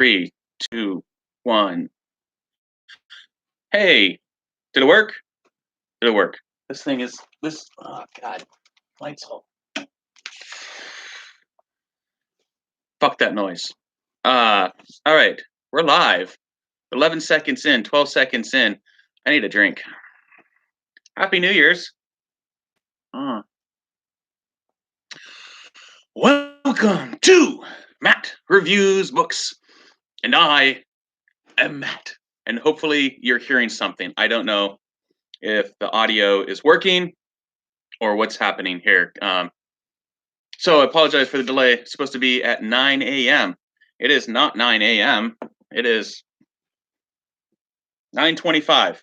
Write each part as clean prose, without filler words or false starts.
3, 2, 1. Hey, did it work? Did it work? This thing is this. Oh God, lights off. Fuck that noise. All right, we're live. 11 seconds in, 12 seconds in. I need a drink. Happy New Year's. Welcome to Matt Reviews Books. And I am Matt. And hopefully you're hearing something. I don't know if the audio is working or what's happening here. So I apologize for the delay. It's supposed to be at 9 a.m. It is not 9 a.m. It is 9:25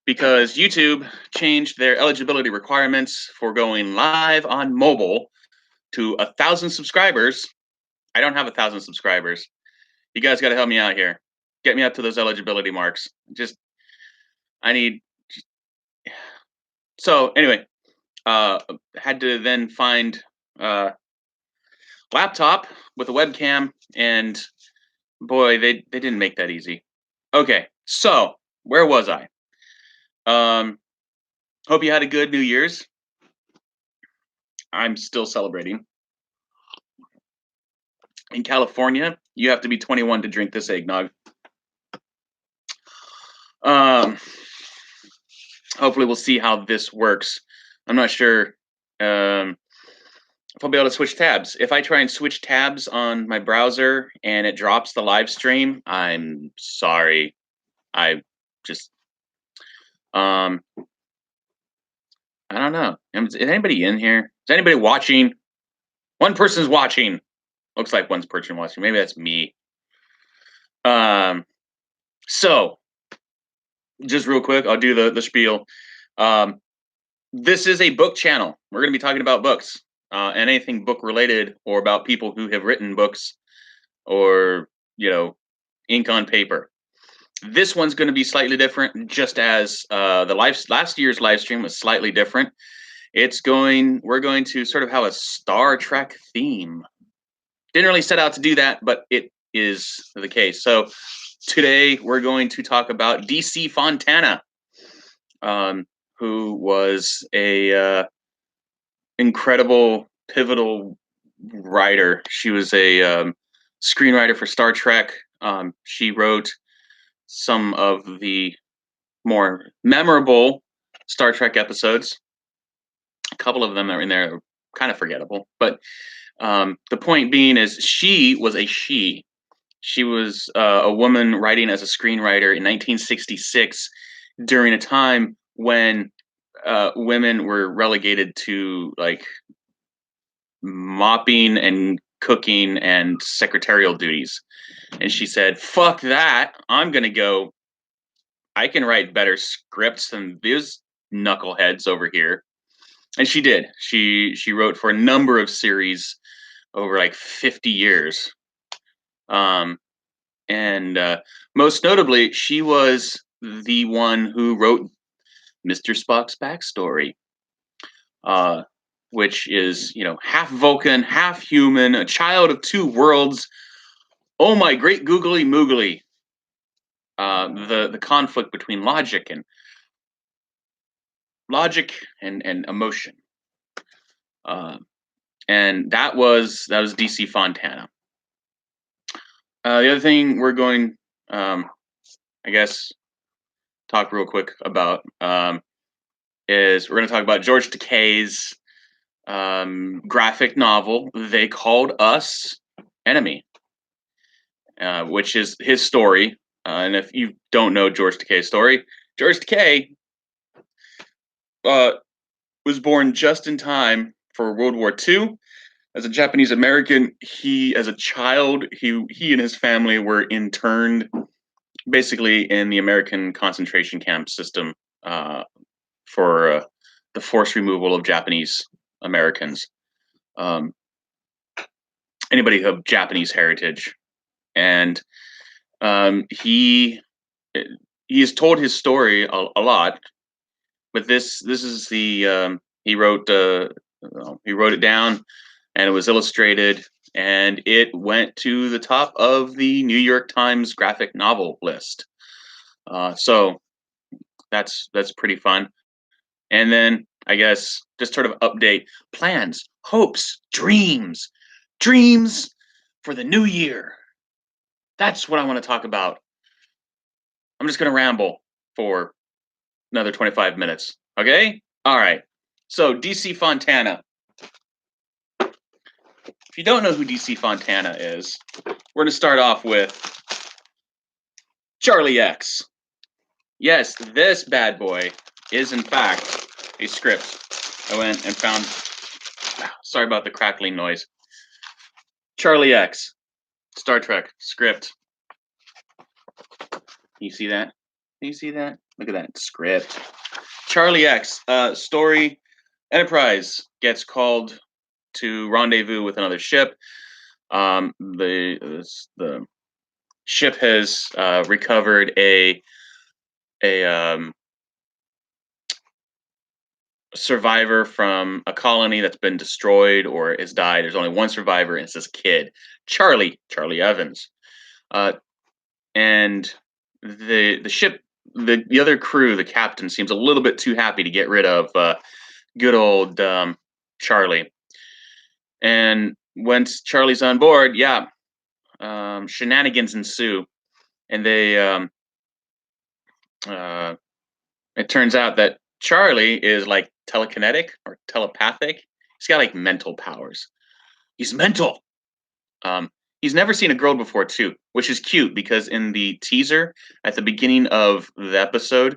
because YouTube changed their eligibility requirements for going live on mobile to 1,000 subscribers. I don't have 1,000 subscribers. You guys got to help me out here. Get me up to those eligibility marks. I need. So anyway, had to then find laptop with a webcam, and boy, they didn't make that easy. Okay, so where was I? Hope you had a good New Year's. I'm still celebrating. In California, you have to be 21 to drink this eggnog. Hopefully we'll see how this works. I'm not sure if I'll be able to switch tabs. If I try and switch tabs on my browser and it drops the live stream, I'm sorry. I just, I don't know. Is anybody in here? Is anybody watching? One person's watching. Looks like one person watching. Maybe that's me. So just real quick, I'll do the spiel. This is a book channel. We're going to be talking about books and anything book related or about people who have written books or, ink on paper. This one's going to be slightly different, just as last year's live stream was slightly different. We're going to sort of have a Star Trek theme. Didn't really set out to do that, but it is the case. So today we're going to talk about DC Fontana, who was a incredible, pivotal writer. She was a screenwriter for Star Trek. She wrote some of the more memorable Star Trek episodes. A couple of them are in there, kind of forgettable. But the point being is she was a woman writing as a screenwriter in 1966 during a time when women were relegated to like mopping and cooking and secretarial duties. And she said, fuck that. I can write better scripts than these knuckleheads over here. And she did. She wrote for a number of series over like 50 years. And most notably, she was the one who wrote Mr. Spock's backstory, which is, half Vulcan, half human, a child of two worlds. Oh my great googly moogly. The conflict between logic and emotion. And that was DC Fontana. The other thing we're going, I guess, talk real quick about is we're going to talk about George Takei's graphic novel, They Called Us Enemy, which is his story. And if you don't know George Takei's story, George Takei was born just in time for World War II. As a Japanese American, as a child, he and his family were interned basically in the American concentration camp system for the forced removal of Japanese Americans. Anybody of Japanese heritage. And he has told his story a lot, but this is the he wrote it down, and it was illustrated, and it went to the top of the New York Times graphic novel list. So that's pretty fun. And then I guess just sort of update plans, hopes, dreams for the new year. That's what I want to talk about. I'm just going to ramble for another 25 minutes. Okay? All right. So, DC Fontana. If you don't know who DC Fontana is, we're going to start off with Charlie X. Yes, this bad boy is in fact a script. I went and found, sorry about the crackling noise. Charlie X, Star Trek script. You see that? Can you see that? Look at that script. Charlie X, story. Enterprise gets called to rendezvous with another ship. The ship has recovered a survivor from a colony that's been destroyed or has died. There's only one survivor, and it's this kid, Charlie Evans. And the ship, the other crew, the captain seems a little bit too happy to get rid of good old Charlie. And once Charlie's on board, shenanigans ensue, and they it turns out that Charlie is like telekinetic or telepathic. He's got like mental powers. He's mental. He's never seen a girl before too, which is cute because in the teaser at the beginning of the episode,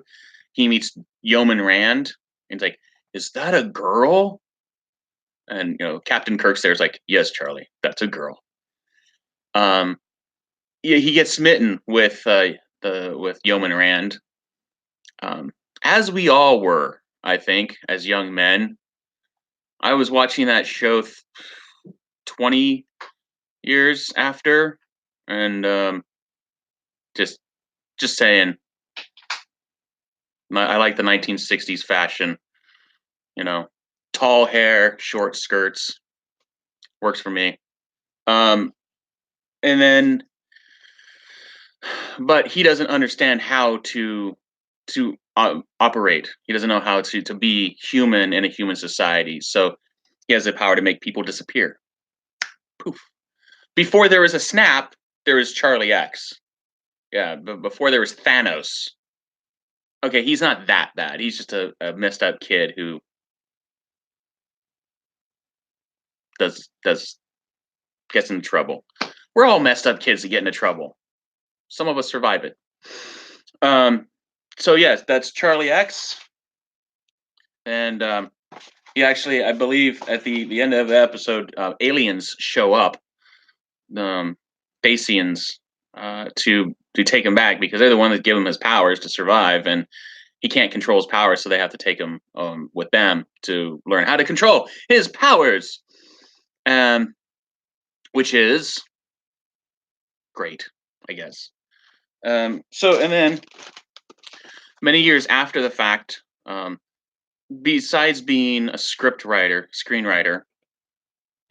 he meets Yeoman Rand and he's like, "Is that a girl?" And Captain Kirk's there's like, "Yes, Charlie, that's a girl." Yeah, he gets smitten with Yeoman Rand, as we all were, I think, as young men. I was watching that show 20 years after, and just saying, I like the 1960s fashion. Tall hair, short skirts, works for me. And then, but he doesn't understand how to operate. He doesn't know how to be human in a human society. So he has the power to make people disappear. Poof. Before there was a snap, there was Charlie X. Yeah, but before there was Thanos. Okay, he's not that bad. He's just a messed up kid who gets into trouble. We're all messed up kids that get into trouble. Some of us survive it. So yes, that's Charlie X. And he actually, I believe, at the end of the episode, aliens show up, Dacians, to take him back because they're the one that give him his powers to survive, and he can't control his powers, so they have to take him with them to learn how to control his powers, which is great, I guess. So, and then many years after the fact, besides being a screenwriter,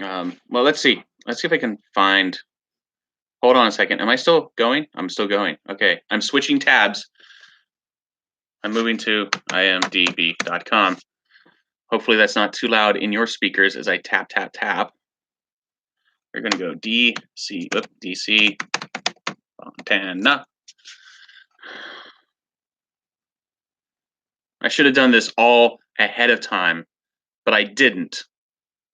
well, let's see if I can find. Hold on a second. Am I still going? I'm still going. Okay, I'm switching tabs. I'm moving to imdb.com. Hopefully that's not too loud in your speakers as I tap. We're going to go DC Fontana. I should have done this all ahead of time, but I didn't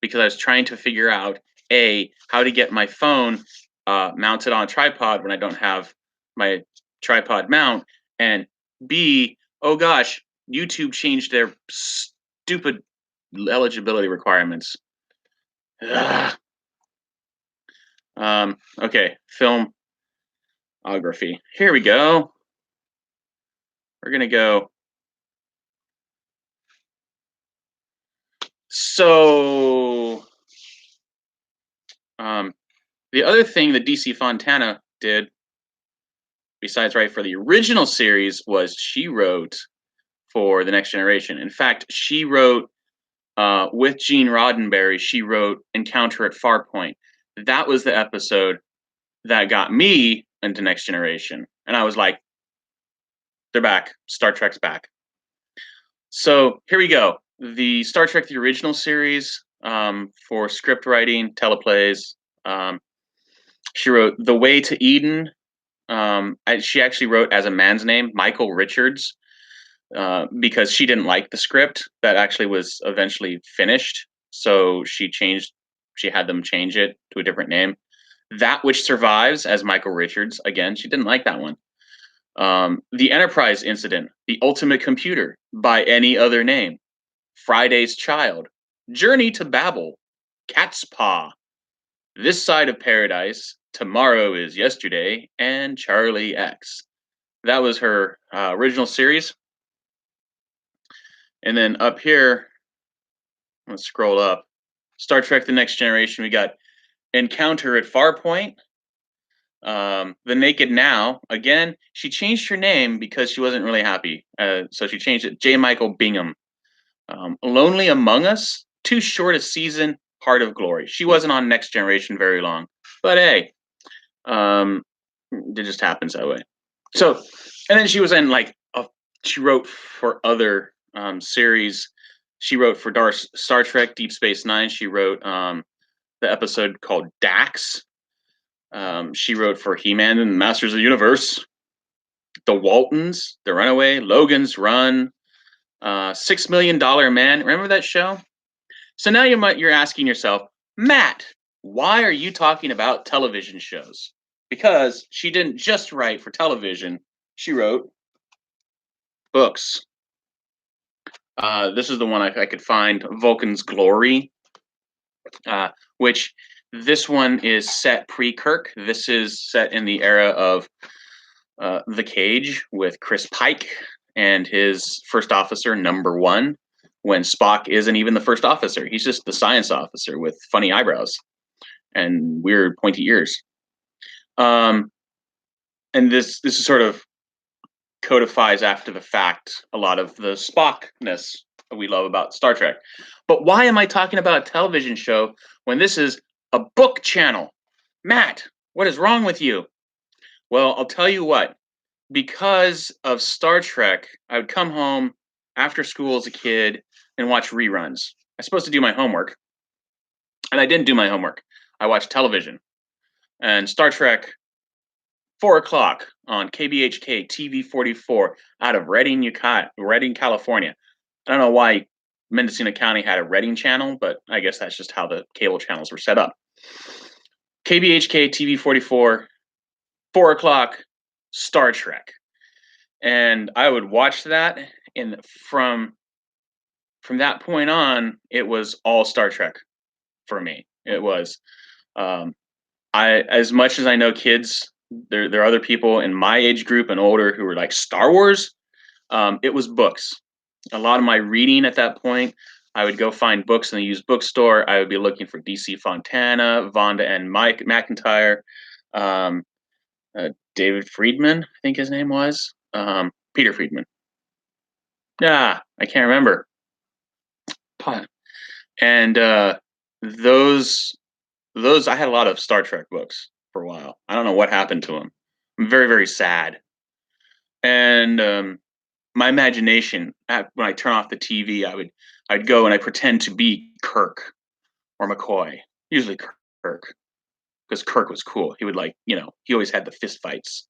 because I was trying to figure out how to get my phone mounted on a tripod when I don't have my tripod mount, and B, oh gosh, YouTube changed their stupid eligibility requirements. Okay, filmography. Here we go. We're gonna go. So, the other thing that DC Fontana did, besides write for the original series, was she wrote for The Next Generation. In fact, she wrote with Gene Roddenberry. She wrote Encounter at Farpoint. that was the episode that got me into Next Generation. And I was like, they're back. Star Trek's back. So here we go. The Star Trek, the original series, for script writing, teleplays. She wrote The Way to Eden. She actually wrote as a man's name, Michael Richards, because she didn't like the script that actually was eventually finished. So she had them change it to a different name. That Which Survives as Michael Richards. Again, she didn't like that one. The Enterprise Incident, The Ultimate Computer, by any other name. Friday's Child, Journey to Babel, Cat's Paw, This Side of Paradise, Tomorrow is Yesterday, and Charlie X. That was her original series. And then up here, let's scroll up. Star Trek The Next Generation, we got Encounter at Farpoint. The Naked Now, again, she changed her name because she wasn't really happy. So she changed it, J. Michael Bingham. Lonely Among Us, too short a season, Heart of Glory. She wasn't on Next Generation very long, but hey, it just happens that way. So, and then she was in she wrote for other series. She wrote for Star Trek Deep Space Nine. She wrote the episode called Dax. She wrote for He-Man and Masters of the Universe, The Waltons, The Runaway, Logan's Run, $6 Million Man. Remember that show? So now you're asking yourself, Matt, why are you talking about television shows? Because she didn't just write for television; she wrote books. This is the one I could find, Vulcans Glory, which this one is set pre-Kirk. This is set in the era of The Cage with Chris Pike and his first officer, number one, when Spock isn't even the first officer. He's just the science officer with funny eyebrows and weird pointy ears. And this is sort of codifies after the fact a lot of the Spockness that we love about Star Trek. But why am I talking about a television show when this is a book channel? Matt, what is wrong with you? Well, I'll tell you what. Because of Star Trek, I would come home after school as a kid and watch reruns. I was supposed to do my homework, and I didn't do my homework. I watched television. And Star Trek, 4 o'clock on KBHK TV 44 out of Redding, California. I don't know why Mendocino County had a Redding channel, but I guess that's just how the cable channels were set up. KBHK TV 44, 4 o'clock, Star Trek. And I would watch that, and from that point on, it was all Star Trek for me. It was as much as I know kids, there are other people in my age group and older who were like Star Wars. It was books. A lot of my reading at that point, I would go find books in the used bookstore. I would be looking for DC Fontana, Vonda and Mike McIntyre, David Friedman, I think his name was. Peter Friedman. Yeah, I can't remember. And those I had a lot of Star Trek books for a while. I don't know what happened to them. I'm very, very sad. And my imagination, when I turn off the TV, I'd go and I pretend to be Kirk or McCoy. Usually Kirk, because Kirk was cool. He would he always had the fist fights.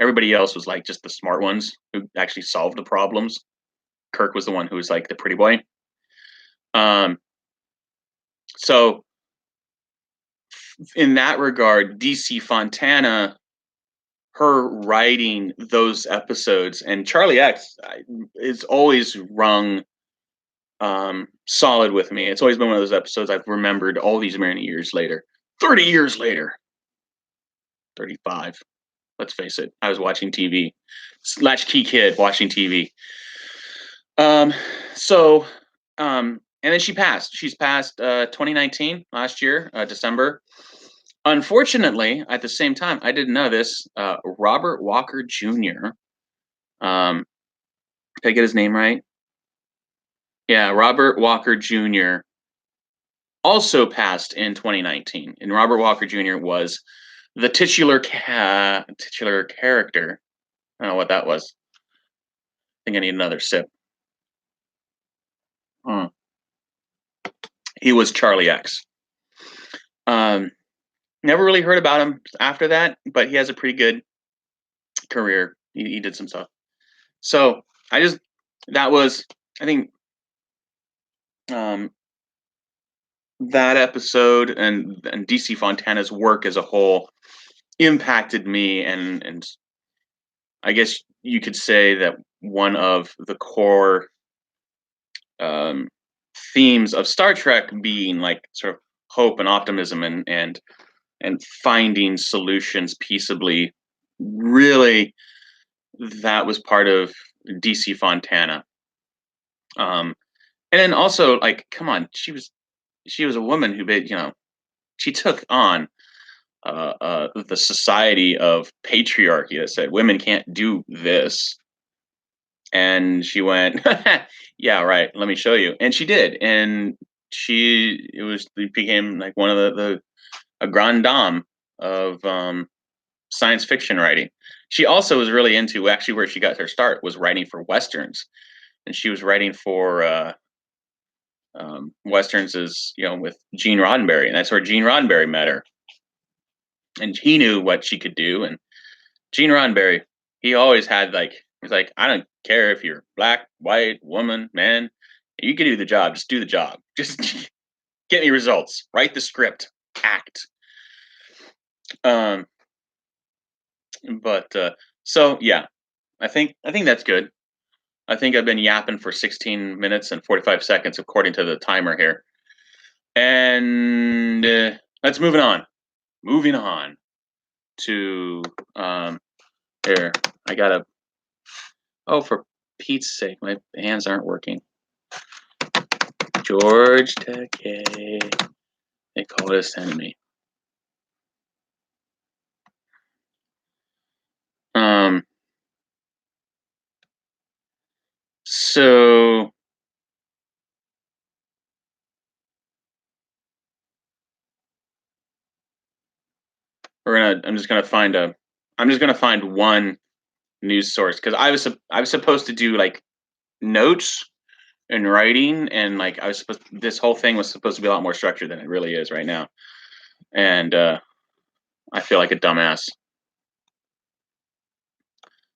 Everybody else was like just the smart ones who actually solved the problems. Kirk was the one who was like the pretty boy. So in that regard, DC Fontana, her writing those episodes, and Charlie X is always rung solid with me. It's always been one of those episodes I've remembered all these many years later. 30 years later. 35. Let's face it. I was watching TV. Latchkey kid watching TV. And then she passed. She's passed 2019, last year, December. Unfortunately, at the same time, I didn't know this. Robert Walker Jr. Did I get his name right? Yeah, Robert Walker Jr. also passed in 2019, and Robert Walker Jr. was the titular character. I don't know what that was. I think I need another sip. Hmm. He was Charlie X. Um, Never really heard about him after that, but he has a pretty good career. He did some stuff. So that was, I think, um, that episode and DC Fontana's work as a whole impacted me, and I guess you could say that one of the core um, themes of Star Trek being like sort of hope and optimism and finding solutions peaceably. Really, that was part of DC Fontana. And then also, like, come on, she was a woman who, she took on the society of patriarchy that said women can't do this, and she went, "Yeah, right. Let me show you," and she did, and it became like one of the a grande dame of science fiction writing. She also was really into, actually, where she got her start was writing for westerns, and she was writing for westerns as with Gene Roddenberry, and that's where Gene Roddenberry met her, and he knew what she could do. And Gene Roddenberry, he always had he's like, I don't care if you're black, white, woman, man, you can do the job. Just do the job. Just get me results. Write the script. Act. Um, but so yeah, I think that's good. I think I've been yapping for 16 minutes and 45 seconds according to the timer here. And let's moving on. Moving on to here. I gotta. Oh, for Pete's sake, my hands aren't working. George Takei. They call it his enemy. Um. So I'm just gonna find a. I'm just gonna find one news source because I was supposed to do like notes and writing, and like this whole thing was supposed to be a lot more structured than it really is right now, and I feel like a dumbass.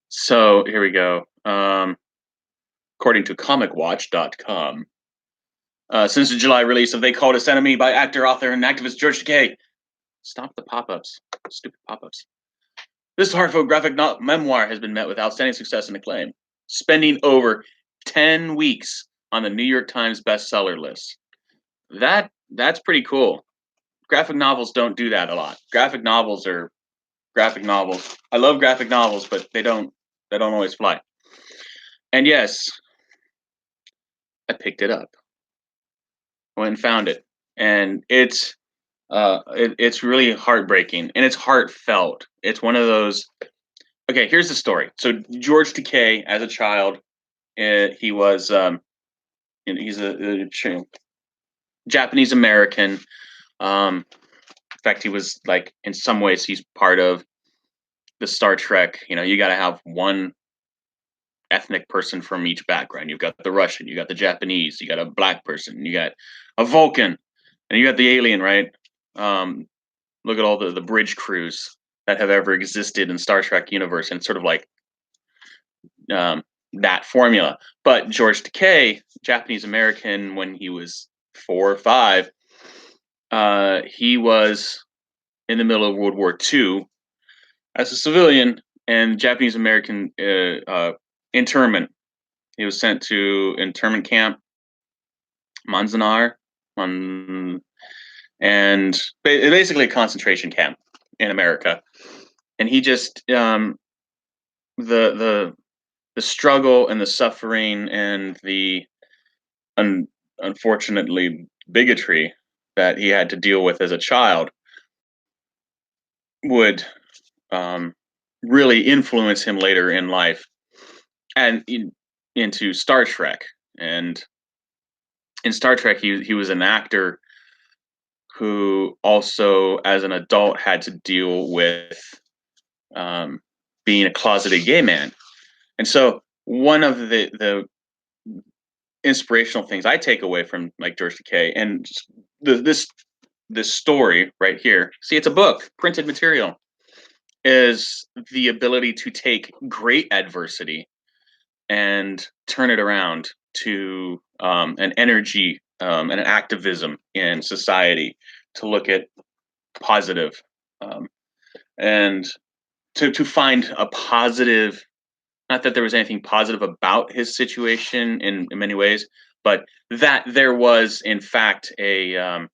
So here we go. According to comicwatch.com, since the July release of They Called Us Enemy by actor, author, and activist George Takei. Stop the pop-ups. Stupid pop-ups. This heartfelt graphic memoir has been met with outstanding success and acclaim, spending over 10 weeks on the New York Times bestseller list. That's pretty cool. Graphic novels don't do that a lot. Graphic novels are graphic novels. I love graphic novels, but they don't always fly. And yes, I picked it up. I went and found it, and it's really heartbreaking, and it's heartfelt. It's one of those. Okay, here's the story. So George Takei, as a child, he was he's a Japanese American. In fact, he was like, in some ways he's part of the Star Trek. You got to have one ethnic person from each background. You've got the Russian, you got the Japanese, you got a black person, you got a Vulcan, and you got the alien, right? Um, Look at all the bridge crews that have ever existed in Star Trek universe, and it's sort of like um, that formula. But George Takei, Japanese American, when he was 4 or 5, he was in the middle of World War II as a civilian and Japanese American internment. He was sent to internment camp Manzanar, and basically a concentration camp in America. And he just the the struggle and the suffering and the unfortunately bigotry that he had to deal with as a child would um, really influence him later in life and into Star Trek. And in Star Trek, he was an actor who also, as an adult, had to deal with um, being a closeted gay man. And so, one of the inspirational things I take away from like George Takei and this story right here. See, it's a book, printed material, is the ability to take great adversity and turn it around to an energy and an activism in society to look at positive um, and to find a positive. Not that there was anything positive about his situation in many ways, but that there was in fact a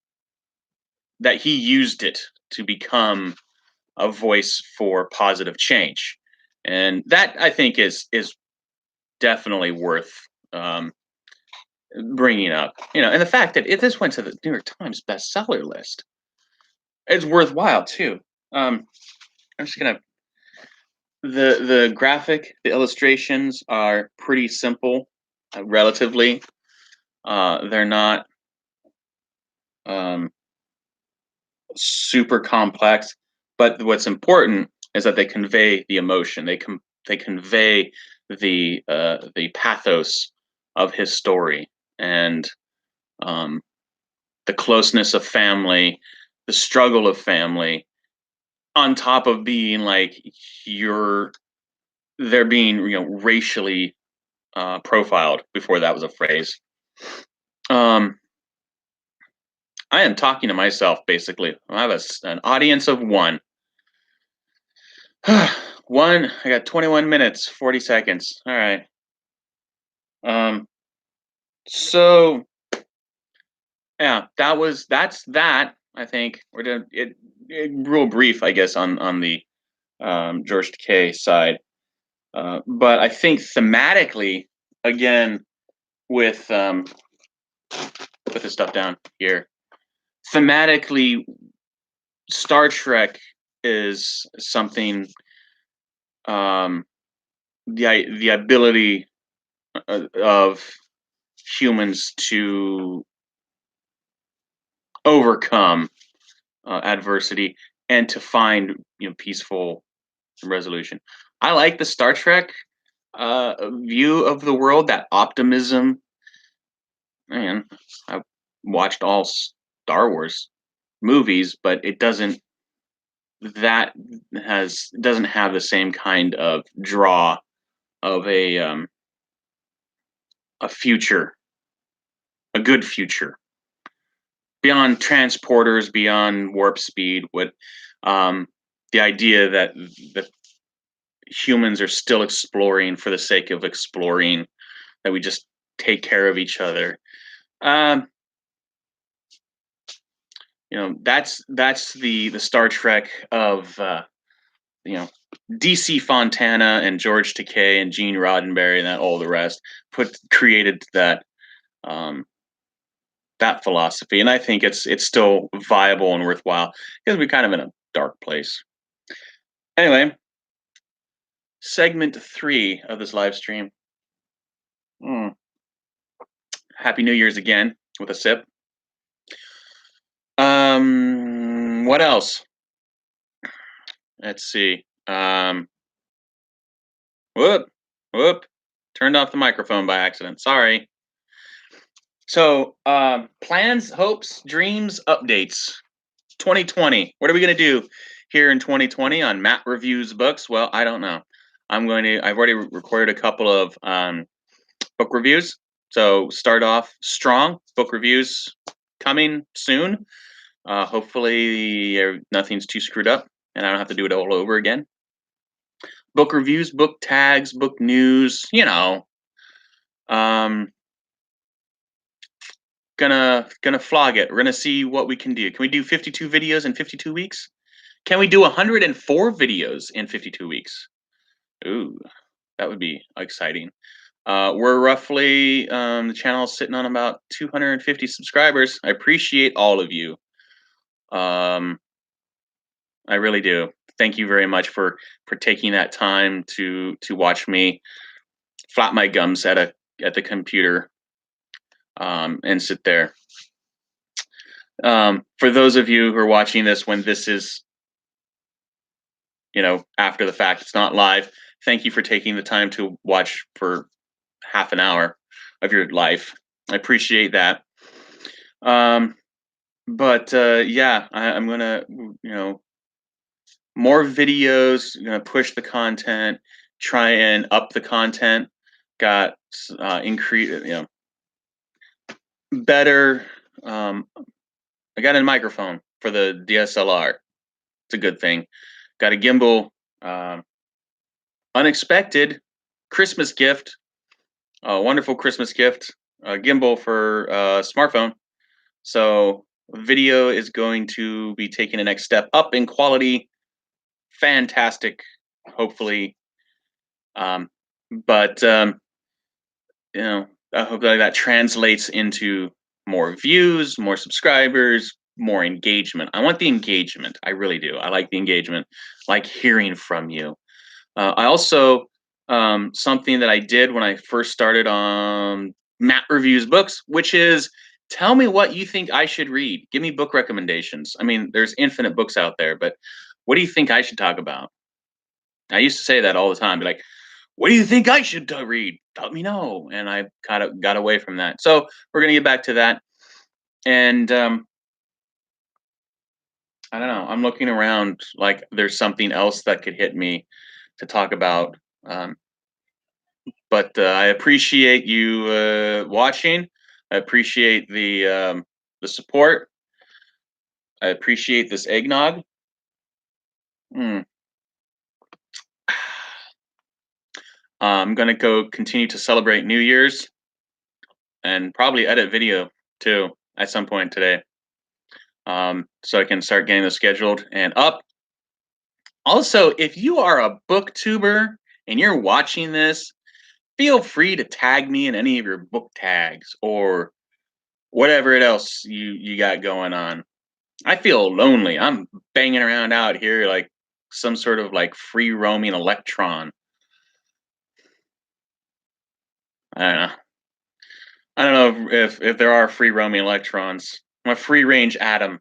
that he used it to become a voice for positive change, and that I think is definitely worth um, bringing up. You know, and the fact that this went to the New York Times bestseller list, it's worthwhile too. I'm just gonna the graphic, the illustrations are pretty simple, relatively. They're not um, super complex, but what's important is that they convey the emotion. They convey the pathos of his story and um, the closeness of family, the struggle of family, on top of being like you're they're being racially profiled before that was a phrase. Um, I am talking to myself basically. I have an audience of one. One, I got 21 minutes, 40 seconds. All right. Um, so yeah, that's that. I think we're doing it real brief, I guess, on the George Takei side. But I think thematically, again, with put this stuff down here. Thematically, Star Trek is something. The ability of humans to overcome adversity and to find peaceful resolution. I like the Star Trek view of the world, that optimism. Man, I've watched all Star Wars movies, but it doesn't have the same kind of draw of a future, a good future beyond transporters, beyond warp speed. What the idea that that humans are still exploring for the sake of exploring, that we just take care of each other. Um, that's the Star Trek of you know DC Fontana and George Takei and Gene Roddenberry and all the rest created um, that philosophy, and I think it's still viable and worthwhile because we're kind of in a dark place. Anyway, segment 3 of this live stream. Happy New Year's again with a sip. What else? Let's see. Whoop, whoop. Turned off the microphone by accident. Sorry. So, plans, hopes, dreams, updates. 2020. What are we going to do here in 2020 on Matt Reviews Books? Well, I don't know. I've already recorded a couple of book reviews. So, start off strong. Book reviews coming soon. Hopefully, nothing's too screwed up and I don't have to do it all over again. Book reviews, book tags, book news, gonna flog it. We're gonna see what we can do. Can we do 52 videos in 52 weeks? Can we do 104 videos in 52 weeks? Ooh, that would be exciting. We're roughly the channel's sitting on about 250 subscribers. I appreciate all of you. I really do. Thank you very much for taking that time to watch me flap my gums at the computer and sit there. For those of you who are watching this when this is, after the fact, it's not live. Thank you for taking the time to watch for half an hour of your life. I appreciate that. But yeah, I'm gonna, more videos. Gonna push the content, try and up the content. Got increase, better. I got a microphone for the DSLR. It's a good thing. Got a gimbal. Um, Unexpected Christmas gift. A wonderful Christmas gift. A gimbal for smartphone. So video is going to be taking the next step up in quality. Fantastic, hopefully. Um, but I hope that translates into more views, more subscribers, more engagement. I want the engagement. I really do. I like the engagement. I like hearing from you. I also something that I did when I first started on Matt Reviews Books, which is tell me what you think I should read. Give me book recommendations. I mean, there's infinite books out there, but what do you think I should talk about? I used to say that all the time, be like, what do you think I should read? Let me know. And I kind of got away from that. So we're gonna get back to that. And I don't know. I'm looking around like there's something else that could hit me to talk about. Um, but I appreciate you watching. I appreciate the support. I appreciate this eggnog. Mm. I'm gonna go continue to celebrate New Year's and probably edit video too at some point today, so I can start getting this scheduled and up. Also, if you are a booktuber and you're watching this, feel free to tag me in any of your book tags or whatever else you got going on. I feel lonely. I'm banging around out here like some sort of like free roaming electron. I don't know. I don't know if there are free roaming electrons. I'm a free range atom.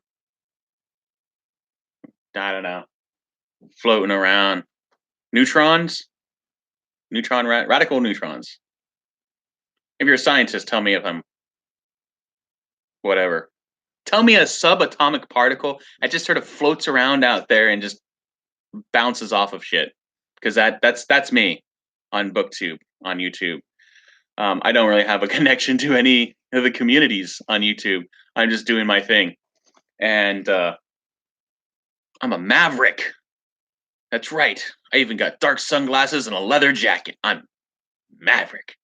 I don't know. Floating around. Neutrons? Radical neutrons. If you're a scientist, tell me if I'm whatever. Tell me a subatomic particle that just sort of floats around out there and just bounces off of shit. Because that's me on BookTube on YouTube. I don't really have a connection to any of the communities on YouTube. I'm just doing my thing, and I'm a maverick. That's right. I even got dark sunglasses and a leather jacket. I'm maverick.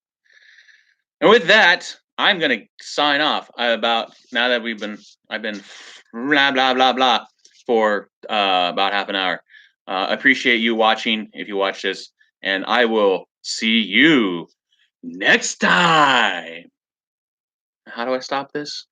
And with that, I'm gonna sign off. About now that I've been blah blah blah blah for about half an hour. Appreciate you watching if you watch this, and I will see you next time. How do I stop this?